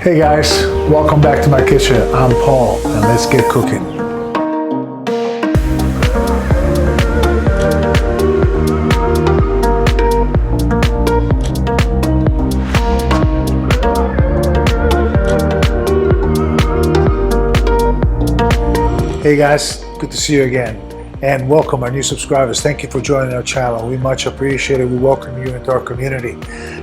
Hey guys, welcome back to my kitchen. I'm Paul and let's get cooking. Hey guys, good to see you again. And welcome our new subscribers. Thank you for joining our channel. We much appreciate it. We welcome you into our community.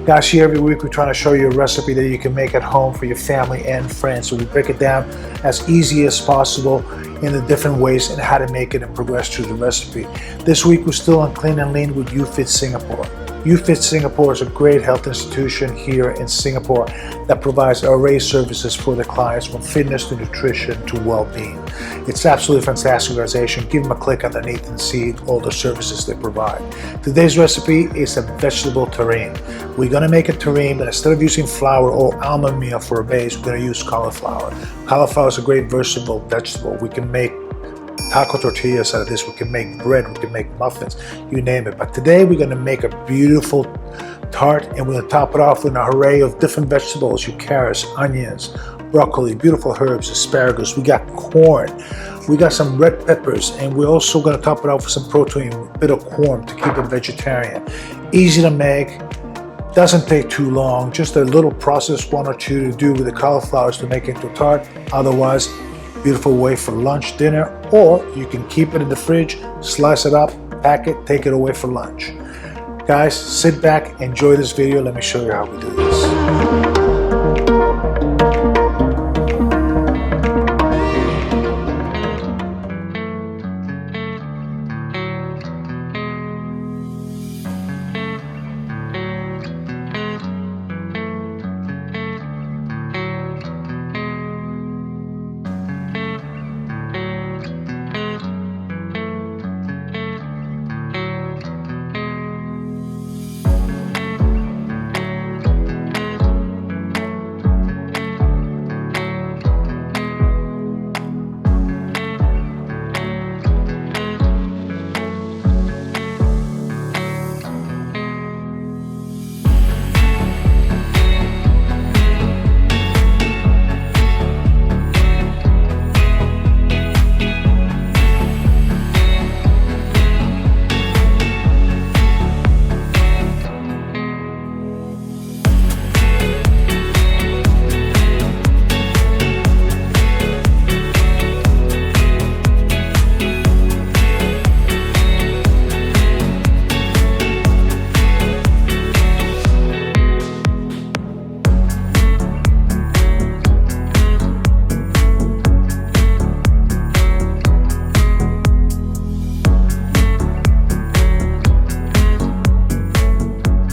Guys, here every week we're trying to show you a recipe that you can make at home for your family and friends. So we break it down as easy as possible in the different ways and how to make it and progress through the recipe. This week we're still on Clean and Lean with YouFit Singapore. YouFit Singapore is a great health institution here in Singapore that provides an array of services for their clients, from fitness to nutrition to well-being. It's absolutely fantastic organization. Give them a click underneath and see all the services they provide. Today's recipe is a vegetable terrine. We're going to make a terrine, but instead of using flour or almond meal for a base, we're going to use cauliflower. Cauliflower is a great versatile vegetable. We can make taco tortillas out of this, we can make bread, we can make muffins, you name it. But today we're going to make a beautiful tart, and we're going to top it off with an array of different vegetables, your carrots, onions, broccoli, beautiful herbs, asparagus, we got corn, we got some red peppers, and we're also going to top it off with some protein, a bit of corn to keep it vegetarian. Easy to make, doesn't take too long, just a little process, one or two to do with the cauliflowers to make it into a tart. Otherwise, beautiful way for lunch, dinner, or you can keep it in the fridge, slice it up, pack it, take it away for lunch. Guys, sit back, enjoy this video. Let me show you how we do this.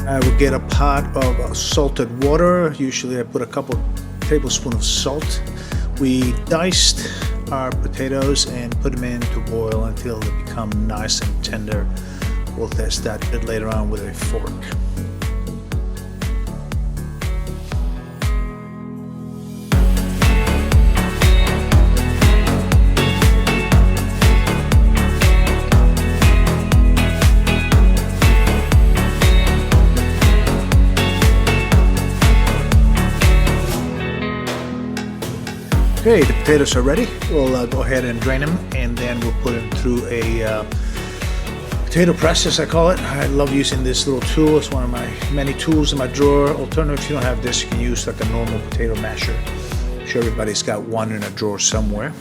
I will get a pot of salted water. Usually I put a couple tablespoons of salt. We diced our potatoes and put them in to boil until they become nice and tender. We'll test that a bit later on with a fork. Okay, the potatoes are ready. We'll go ahead and drain them, and then we'll put them through a potato press, as I call it. I love using this little tool. It's one of my many tools in my drawer. Alternative, if you don't have this, you can use like a normal potato masher. I'm sure everybody's got one in a drawer somewhere.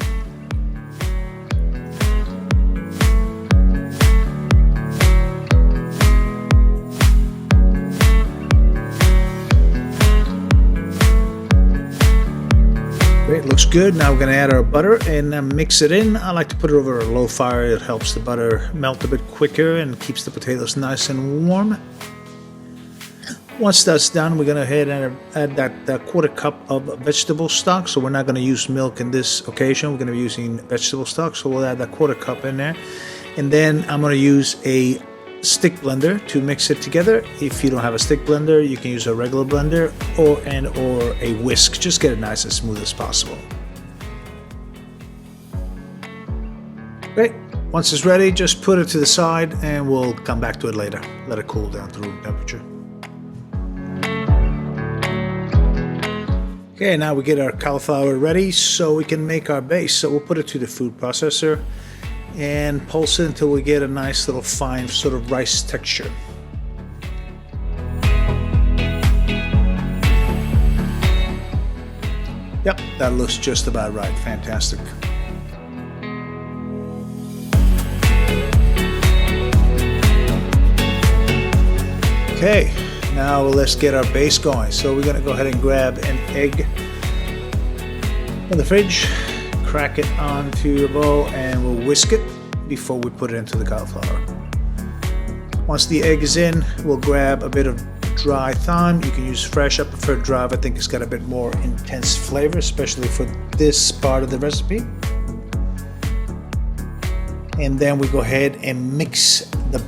Great, looks good. Now we're going to add our butter and mix it in. I like to put it over a low fire. It helps the butter melt a bit quicker and keeps the potatoes nice and warm. Once that's done, we're going to head and add that quarter cup of vegetable stock. So we're not going to use milk in this occasion. We're going to be using vegetable stock. So we'll add that quarter cup in there. And then I'm going to use a stick blender to mix it together. If you don't have a stick blender, you can use a regular blender or a whisk. Just get it nice and smooth as possible. Great. Once it's ready, just put it to the side and we'll come back to it later. Let it cool down to room temperature. Okay, now we get our cauliflower ready so we can make our base. So we'll put it to the food processor and pulse it until we get a nice little fine sort of rice texture. Yep, that looks just about right. Fantastic. Okay, now let's get our base going. So we're going to go ahead and grab an egg in the fridge, crack it onto a bowl, and we'll whisk it before we put it into the cauliflower. Once the egg is in, we'll grab a bit of dry thyme. You can use fresh. I prefer dry. I think it's got a bit more intense flavor, especially for this part of the recipe. And then we go ahead and mix the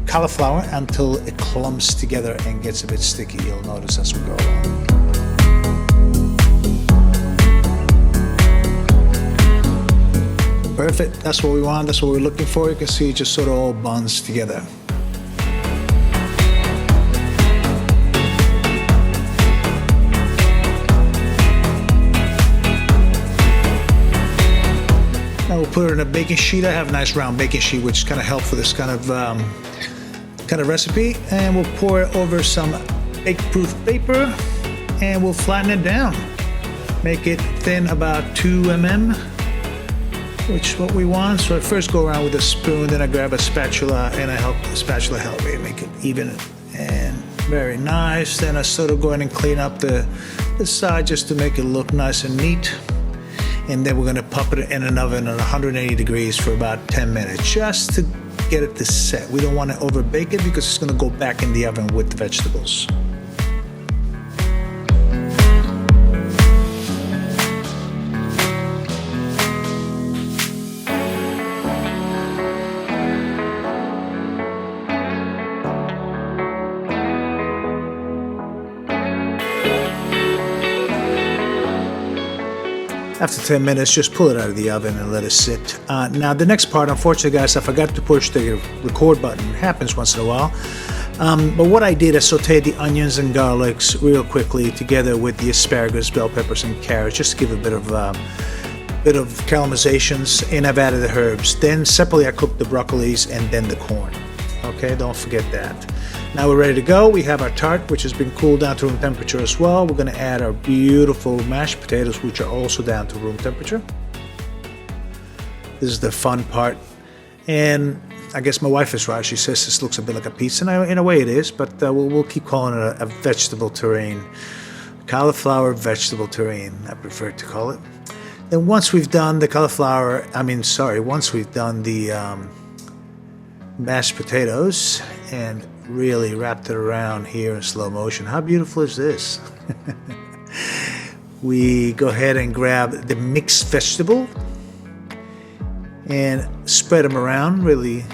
cauliflower until it clumps together and gets a bit sticky. You'll notice as we go along. Perfect. That's what we want. That's what we're looking for. You can see it just sort of all bonds together. Now we'll put it in a baking sheet. I have a nice round baking sheet, which is kind of helpful for this kind of recipe, and we'll pour it over some bake-proof paper and we'll flatten it down. Make it thin about 2 mm, which is what we want. So I first go around with a spoon, then I grab a spatula and the spatula help me make it even and very nice. Then I sort of go in and clean up the side just to make it look nice and neat. And then we're going to pop it in an oven at 180 degrees for about 10 minutes just to get it to set. We don't want to over bake it because it's going to go back in the oven with the vegetables. After 10 minutes, just pull it out of the oven and let it sit. Now the next part, unfortunately guys, I forgot to push the record button. It happens once in a while. But what I did, I sauteed the onions and garlics real quickly together with the asparagus, bell peppers, and carrots, just to give a bit of caramelizations, and I've added the herbs. Then separately I cooked the broccolis and then the corn. Okay, don't forget that. Now we're ready to go. We have our tart, which has been cooled down to room temperature as well. We're going to add our beautiful mashed potatoes, which are also down to room temperature. This is the fun part. And I guess my wife is right. She says this looks a bit like a pizza. And in a way it is, but we'll keep calling it a vegetable terrine. Cauliflower vegetable terrine, I prefer to call it. Then once we've done the once we've done the mashed potatoes and really wrapped it around here in slow motion. How beautiful is this? We go ahead and grab the mixed vegetable and spread them around really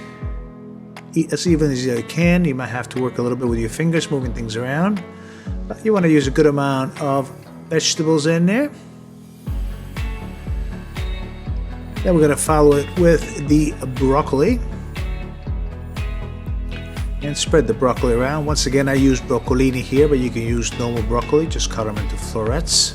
as even as you can. You might have to work a little bit with your fingers moving things around, but you want to use a good amount of vegetables in there. Then we're going to follow it with the broccoli and spread the broccoli around. Once again, I use broccolini here, but you can use normal broccoli. Just cut them into florets.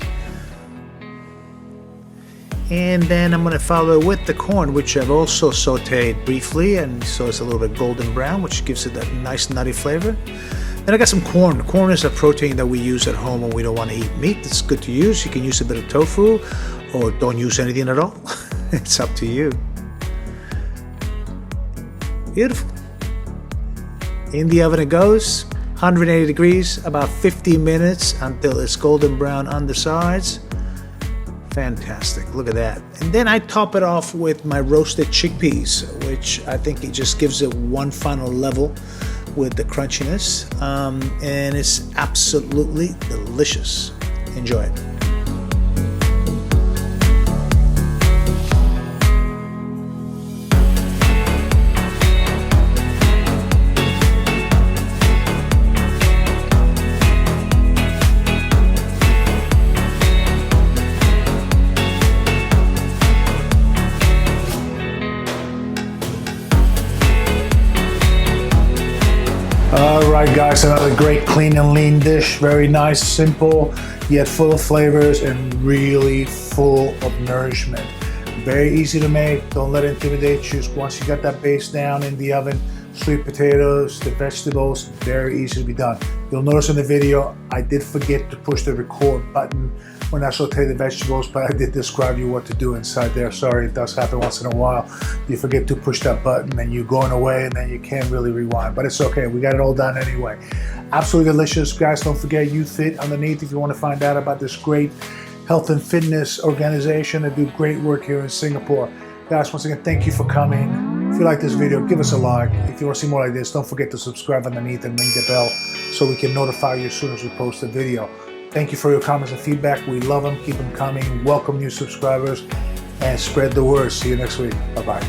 And then I'm going to follow with the corn, which I've also sauteed briefly, and so it's a little bit golden brown, which gives it that nice nutty flavor. Then I got some corn. Corn is a protein that we use at home when we don't want to eat meat. It's good to use. You can use a bit of tofu or don't use anything at all. It's up to you. Beautiful. In the oven it goes, 180 degrees, about 15 minutes until it's golden brown on the sides. Fantastic, look at that. And then I top it off with my roasted chickpeas, which I think it just gives it one final level with the crunchiness. And it's absolutely delicious. Enjoy it. Alright guys, another great clean and lean dish. Very nice, simple, yet full of flavors and really full of nourishment. Very easy to make. Don't let it intimidate you. Once you got that base down in the oven, sweet potatoes, the vegetables, very easy to be done. You'll notice in the video, I did forget to push the record button when I saute the vegetables, but I did describe you what to do inside there. Sorry, it does happen once in a while. You forget to push that button and you're going away and then you can't really rewind, but it's okay. We got it all done anyway. Absolutely delicious. Guys, don't forget YouFit underneath if you want to find out about this great health and fitness organization that do great work here in Singapore. Guys, once again, thank you for coming. If you like this video, give us a like. If you want to see more like this, don't forget to subscribe underneath and ring the bell so we can notify you as soon as we post a video. Thank you for your comments and feedback. We love them. Keep them coming. Welcome new subscribers and spread the word. See you next week. Bye-bye.